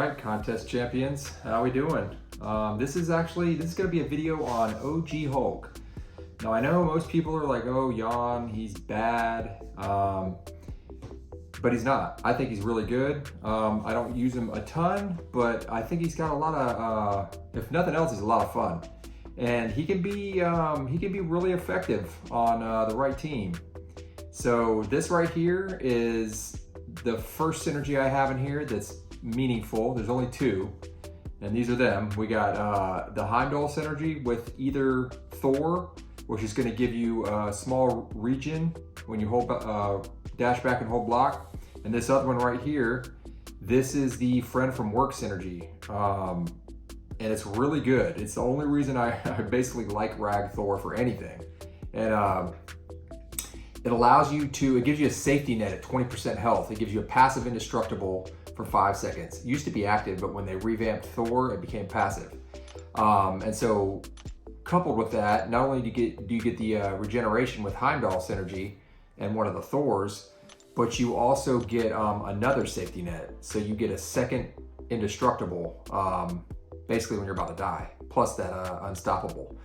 right, contest champions, how we doing? This is going to be a video on OG Hulk. Now I know most people are like, oh, Jan, he's bad, but he's not. I think he's really good. I don't use him a ton, but I think he's got a lot of, if nothing else, he's a lot of fun. And he can be really effective on the right team. So this right here is the first synergy I have in here that's meaningful. There's only two, and these are them. We got the Heimdall synergy with either Thor, which is going to give you a small region when you hold dash back and hold block, and this other one right here, this is the friend from work synergy, and it's really good. It's the only reason I basically like Rag Thor for anything, and it allows you to, it gives you a safety net at 20% health. It gives you a passive indestructible for 5 seconds. It used to be active, but when they revamped Thor, it became passive. And so coupled with that, not only do you get the regeneration with Heimdall synergy and one of the Thors, but you also get another safety net. So you get a second indestructible, basically when you're about to die, plus that unstoppable.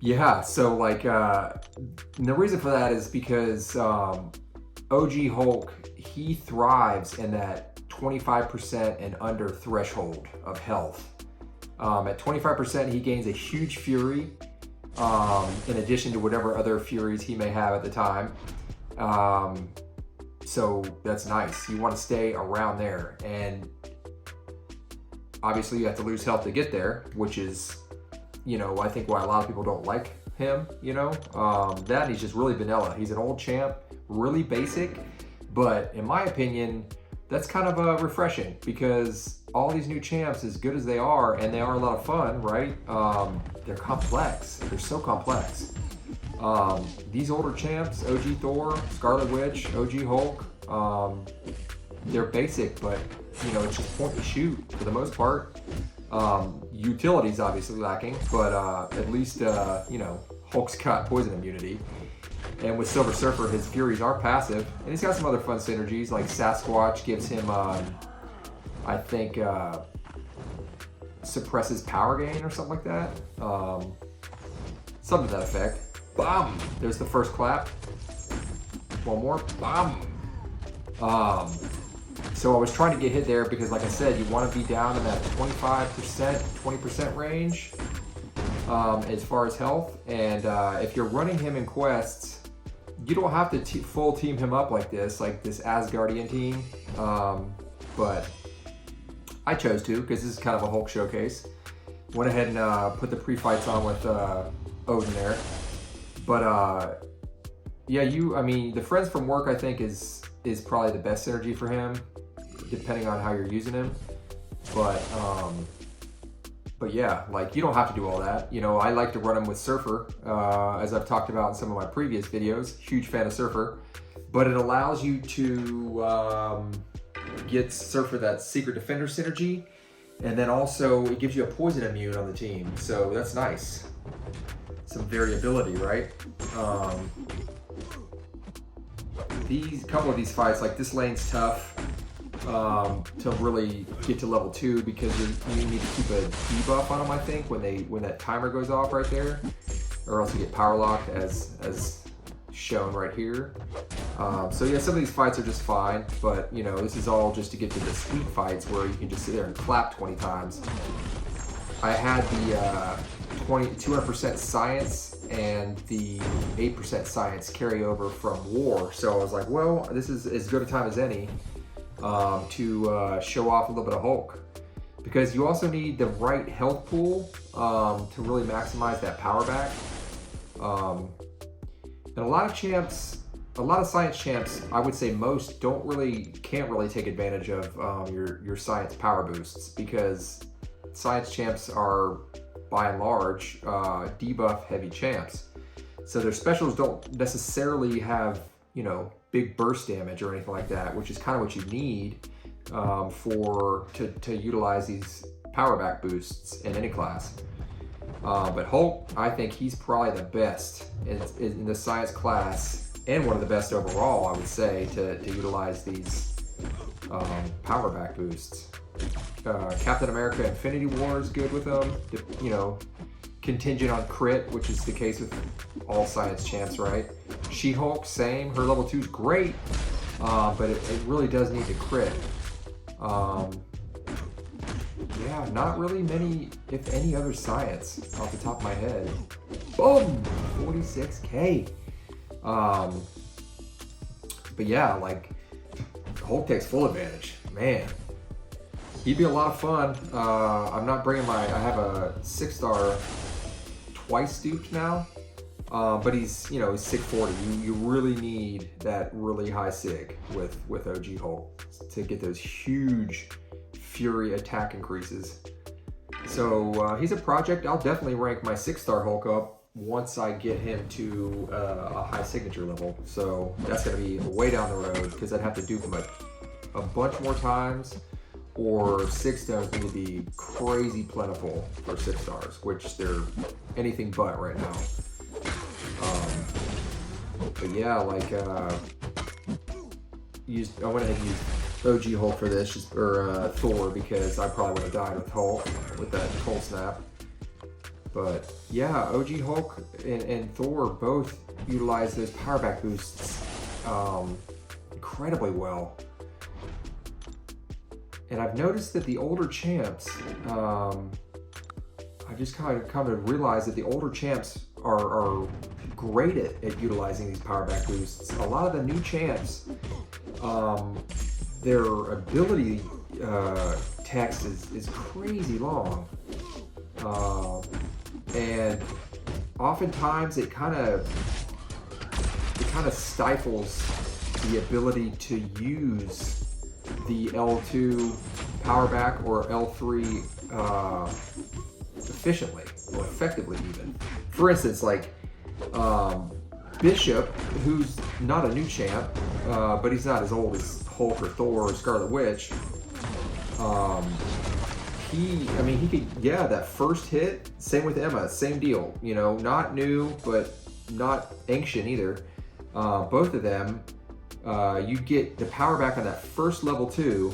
Yeah, so like, the reason for that is because OG Hulk, he thrives in that 25% and under threshold of health. At 25%, he gains a huge fury, in addition to whatever other furies he may have at the time. So that's nice. You want to stay around there, and obviously you have to lose health to get there, which is, you know, I think why a lot of people don't like him, you know, that he's just really vanilla. He's an old champ, really basic, but in my opinion, that's kind of refreshing, because all these new champs, as good as they are, and they are a lot of fun, right? They're complex. They're so complex. These older champs, OG Thor, Scarlet Witch, OG Hulk, they're basic, but you know, it's just point and shoot for the most part. Utility's obviously lacking, but at least you know, Hulk's got poison immunity, and with Silver Surfer, his furies are passive, and he's got some other fun synergies, like Sasquatch gives him, I think, suppresses power gain or something like that, something to that effect. Bam! There's the first clap. One more. Bam! So I was trying to get hit there because, like I said, you want to be down in that 25%, 20% range as far as health. And if you're running him in quests, you don't have to full team him up like this Asgardian team. But I chose to, because this is kind of a Hulk showcase. Went ahead and put the pre-fights on with Odin there. But yeah, I mean, the friends from work, I think, is probably the best synergy for him, depending on how you're using him. But yeah, like, you don't have to do all that. You know, I like to run him with Surfer, as I've talked about in some of my previous videos. Huge fan of Surfer, but it allows you to get Surfer that Secret Defender synergy, and then also it gives you a poison immune on the team, so that's nice. Some variability, right? These couple of these fights, like this lane's tough to really get to level 2, because you need to keep a debuff on them, I think, when that timer goes off right there, or else you get power locked as shown right here. So yeah, some of these fights are just fine, but you know, this is all just to get to the sweet fights where you can just sit there and clap 20 times. I had the 200% science and the 8% science carry over from war, so I was like, well, this is as good a time as any to show off a little bit of Hulk, because you also need the right health pool to really maximize that power back. And a lot of science champs, I would say most, can't really take advantage of your science power boosts, because science champs are, by and large, debuff heavy champs. So their specials don't necessarily have, you know, big burst damage or anything like that, which is kind of what you need to utilize these power back boosts in any class. But Hulk, I think he's probably the best in the science class, and one of the best overall, I would say, to utilize these power back boosts. Captain America Infinity War is good with them, you know, contingent on crit, which is the case with all science champs, right? She-Hulk, same, her level 2 is great, but it really does need to crit. Yeah, not really many, if any, other science off the top of my head. Boom! 46k. But yeah, like, Hulk takes full advantage. Man, he'd be a lot of fun. I'm not bringing I have a 6-star twice duped now, but he's, you know, he's 640. You really need that really high sig with OG Hulk to get those huge Fury attack increases. So he's a project. I'll definitely rank my 6-star Hulk up once I get him to a high signature level. So that's gonna be way down the road because I'd have to dupe him a bunch more times, or 6 stones need to be crazy plentiful for 6 stars, which they're anything but right now. But yeah, like I went ahead and used OG Hulk for this, or Thor, because I probably would have died with Hulk with that cold snap. But yeah, OG Hulk and Thor both utilize those power back boosts incredibly well. And I've noticed that the older champs, I've just kind of come to realize that the older champs are great at utilizing these power back boosts. A lot of the new champs, their ability text is crazy long. And oftentimes it kind of stifles the ability to use the L2 power back or L3 efficiently or effectively even. For instance, like Bishop, who's not a new champ, but he's not as old as Hulk or Thor or Scarlet Witch. He could, yeah, that first hit, same with Emma, same deal, you know, not new, but not ancient either. Both of them, you get the power back on that first level 2,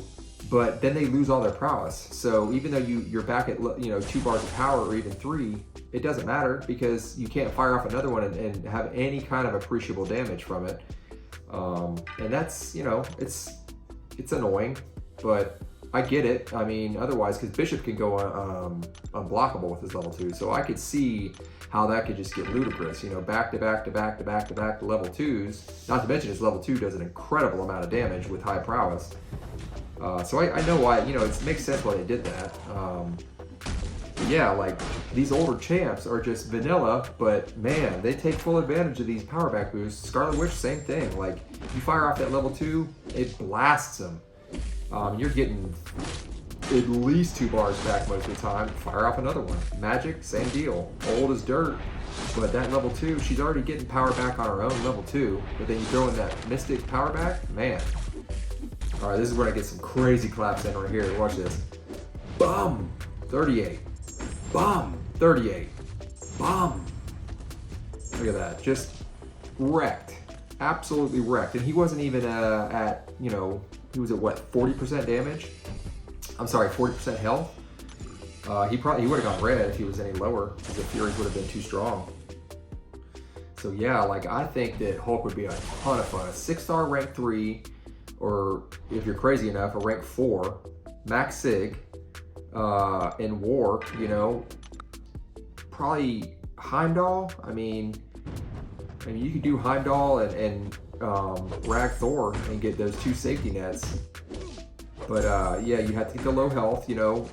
but then they lose all their prowess. So even though you're back at, you know, 2 bars of power or even 3, it doesn't matter because you can't fire off another one and have any kind of appreciable damage from it. And that's, you know, it's annoying, but I get it. I mean, otherwise, because Bishop can go unblockable with his level 2, so I could see how that could just get ludicrous. You know, back to back to back to back to back to level 2s. Not to mention his level 2 does an incredible amount of damage with high prowess. So I know why. You know, it makes sense why they did that. Yeah, like these older champs are just vanilla, but man, they take full advantage of these power back boosts. Scarlet Witch, same thing. Like you fire off that level 2, it blasts them. You're getting at least 2 bars back most of the time. Fire off another one. Magic, same deal. Old as dirt, but that level 2, she's already getting power back on her own level 2. But then you throw in that Mystic power back, man. All right, this is where I get some crazy claps in right here. Watch this. Bum, 38. Bum, 38. Bum. Look at that, just wrecked. Absolutely wrecked. And he wasn't even at, you know, he was at what, 40% damage? I'm sorry, 40% health. He would have gone red if he was any lower, because the Furies would have been too strong. So yeah, like I think that Hulk would be a ton of fun. A 6-star rank 3, or if you're crazy enough, a rank 4, max sig, in war, you know, probably Heimdall. I mean you could do Heimdall and Rag Thor and get those 2 safety nets. But yeah, you have to get the low health, you know,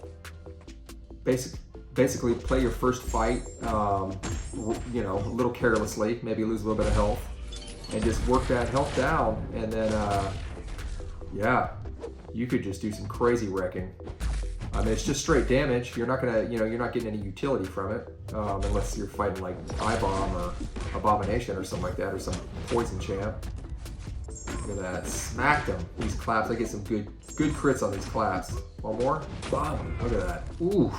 basically play your first fight, you know, a little carelessly, maybe lose a little bit of health, and just work that health down, and then yeah, you could just do some crazy wrecking. I mean, it's just straight damage. You're not gonna, you know, you're not getting any utility from it, unless you're fighting like I-Bomb or Abomination or something like that, or some poison champ. Look at that, smacked him. These claps, I get some good crits on these claps. One more, bam, look at that. Ooh,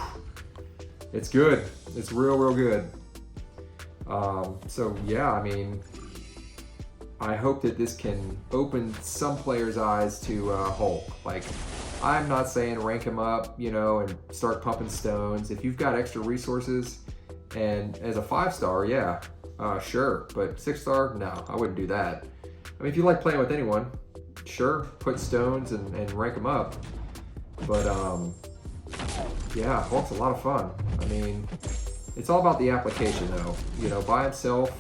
it's good. It's real good. So yeah, I mean, I hope that this can open some players' eyes to Hulk. Like, I'm not saying rank him up, you know, and start pumping stones. If you've got extra resources, and as a 5-star, yeah, sure. But 6-star, no, I wouldn't do that. I mean, if you like playing with anyone, sure, put stones and rank them up. But yeah, Hulk's a lot of fun. I mean, it's all about the application, though. You know, by himself,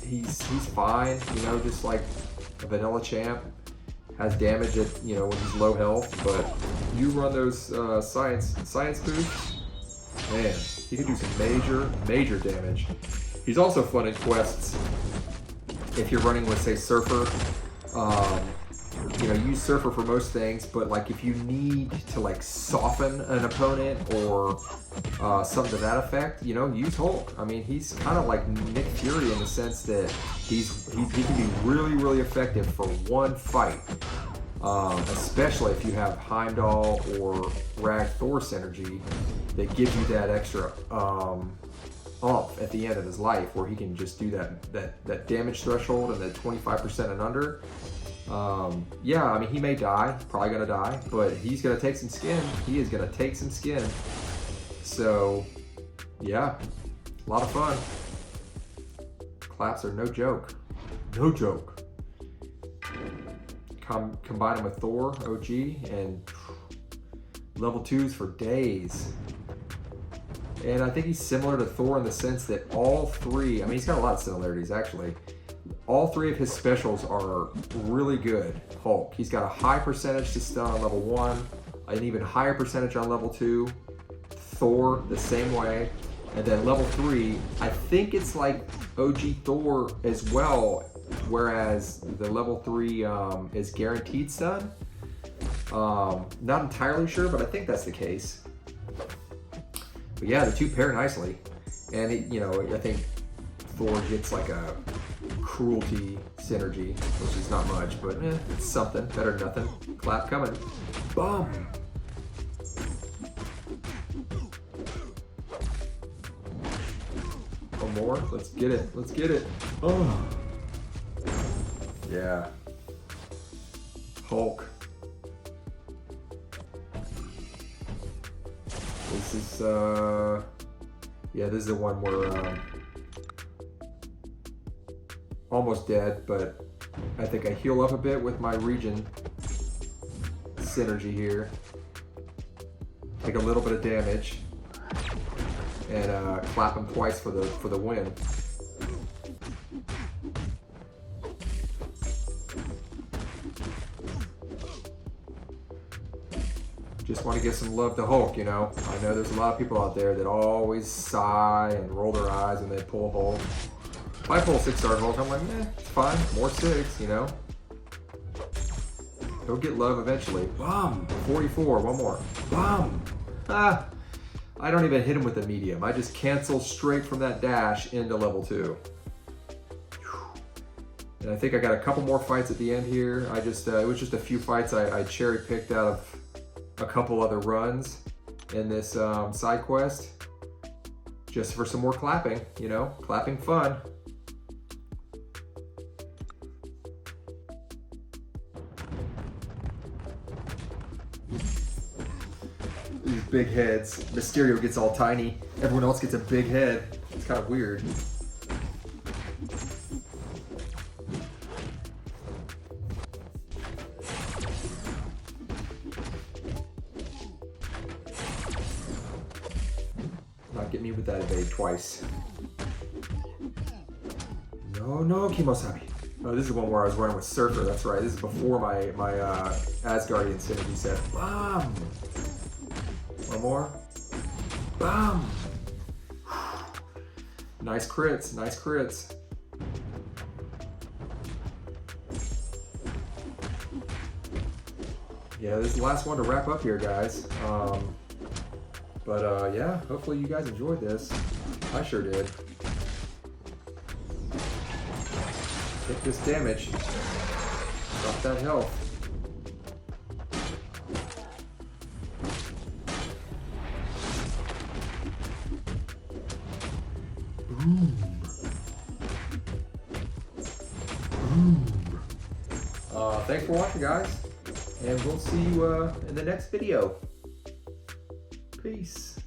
he's fine. You know, just like a vanilla champ. Has damage at, you know, when he's low health, but you run those science boosts, man, he can do some major damage. He's also fun in quests. If you're running with, say, Surfer, you know, use Surfer for most things, but like if you need to like soften an opponent or something to that effect, you know, use Hulk. I mean, he's kind of like Nick Fury in the sense that he can be really effective for one fight, especially if you have Heimdall or Rag Thor synergy that gives you that extra up at the end of his life where he can just do that damage threshold and that 25% and under. Yeah, I mean, he may die, probably gonna die, but he's gonna take some skin. He is gonna take some skin. So, yeah, a lot of fun. Claps are no joke. No joke. Combine them with Thor, OG, and level 2s for days. And I think he's similar to Thor in the sense that all three, I mean, he's got a lot of similarities actually. All three of his specials are really good. Hulk, he's got a high percentage to stun on level 1, an even higher percentage on level 2. Thor, the same way. And then level 3, I think it's like OG Thor as well, whereas the level 3 is guaranteed stun. Not entirely sure, but I think that's the case. But yeah, the two pair nicely. And, you know, I think Thor gets like a cruelty synergy, which is not much, but it's something. Better than nothing. Clap coming. Boom! One more. Let's get it. Let's get it. Oh. Yeah. Hulk. This is, yeah, this is the one where, almost dead, but I think I heal up a bit with my region synergy here. Take a little bit of damage and clap him twice for the win. Just want to give some love to Hulk, you know. I know there's a lot of people out there that always sigh and roll their eyes when they pull Hulk. If I pull 6-star Hulk, I'm like, it's fine, more 6, you know. He'll get love eventually. Boom! 44, one more. Boom! Ah! I don't even hit him with the medium. I just cancel straight from that dash into level 2. And I think I got a couple more fights at the end here. I just, it was just a few fights I cherry picked out of a couple other runs in this side quest. Just for some more clapping, you know, clapping fun. These big heads. Mysterio gets all tiny. Everyone else gets a big head. It's kind of weird. Not get me with that evade twice. No, Kimosabi. Oh, this is the one where I was running with Surfer. That's right. This is before my Asgardian synergy set. Bam! One more. Bam! Nice crits. Nice crits. Yeah, this is the last one to wrap up here, guys. But yeah, hopefully you guys enjoyed this. I sure did. Take this damage. Drop that health. Boom. thanks for watching, guys. And we'll see you in the next video. Peace.